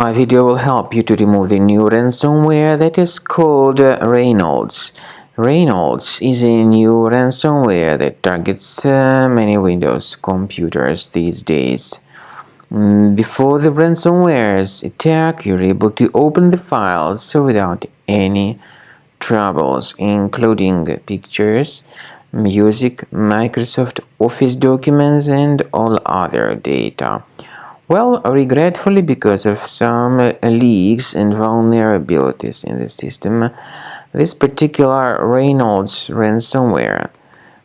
My video will help you to remove the new ransomware that is called Reynolds. Reynolds is a new ransomware that targets many Windows computers these days. Before the ransomware's attack, you're able to open the files without any troubles, including pictures, music, Microsoft Office documents, and all other data. Well, regretfully, because of some leaks and vulnerabilities in the system, this particular Reynolds ransomware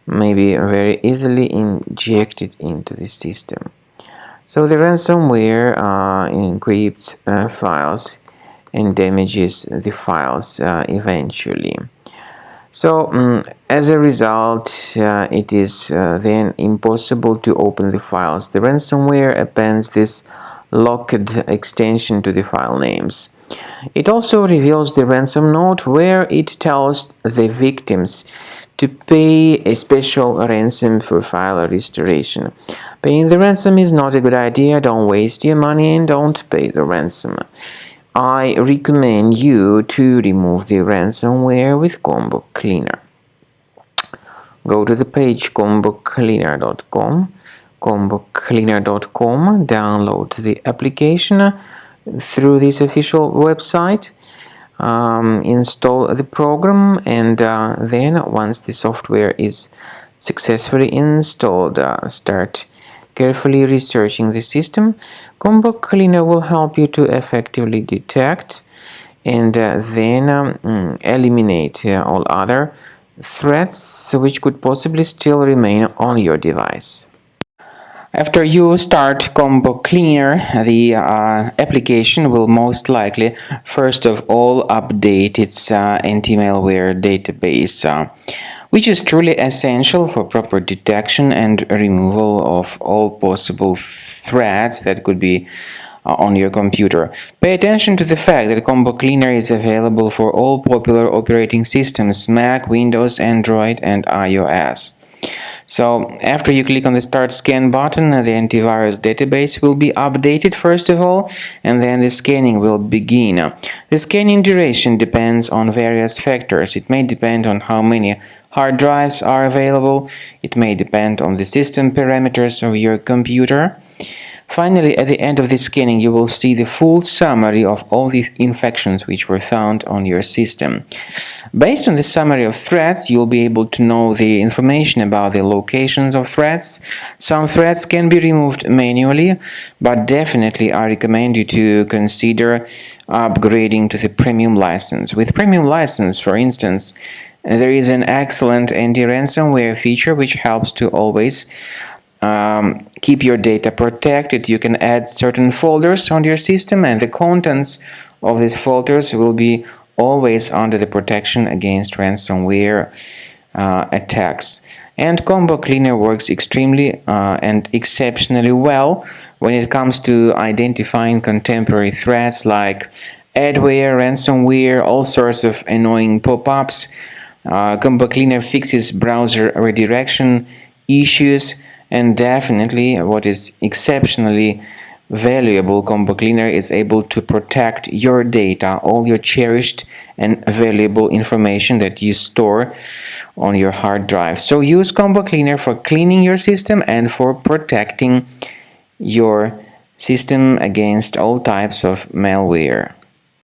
may be very easily injected into the system. So the ransomware encrypts files and damages the files eventually. So, as a result, it is then impossible to open the files. The ransomware appends this locked extension to the file names. It also reveals the ransom note where it tells the victims to pay a special ransom for file restoration. Paying the ransom is not a good idea. Don't waste your money and don't pay the ransom. I recommend you to remove the ransomware with Combo Cleaner. Go to the page combocleaner.com, download the application through this official website, install the program, and then once the software is successfully installed, start carefully researching the system. Combo Cleaner will help you to effectively detect and then eliminate all other threats which could possibly still remain on your device. After you start Combo Cleaner, the application will most likely first of all update its anti-malware database, which is truly essential for proper detection and removal of all possible threats that could be on your computer. Pay attention to the fact that Combo Cleaner is available for all popular operating systems: Mac, Windows, Android, and iOS. So, after you click on the Start Scan button, the antivirus database will be updated first of all, and then the scanning will begin. The scanning duration depends on various factors. It may depend on how many hard drives are available. It may depend on the system parameters of your computer. Finally, at the end of the scanning, you will see the full summary of all the infections which were found on your system. Based on the summary of threats, you'll be able to know the information about the locations of threats. Some threats can be removed manually, but definitely I recommend you to consider upgrading to the premium license. With premium license, for instance, there is an excellent anti-ransomware feature which helps to always keep your data protected. You can add certain folders on your system, and the contents of these folders will be always under the protection against ransomware attacks. And Combo Cleaner works extremely and exceptionally well when it comes to identifying contemporary threats like adware, ransomware, all sorts of annoying pop-ups. Combo Cleaner fixes browser redirection issues. And definitely, what is exceptionally valuable, Combo Cleaner is able to protect your data, all your cherished and valuable information that you store on your hard drive. So use Combo Cleaner for cleaning your system and for protecting your system against all types of malware.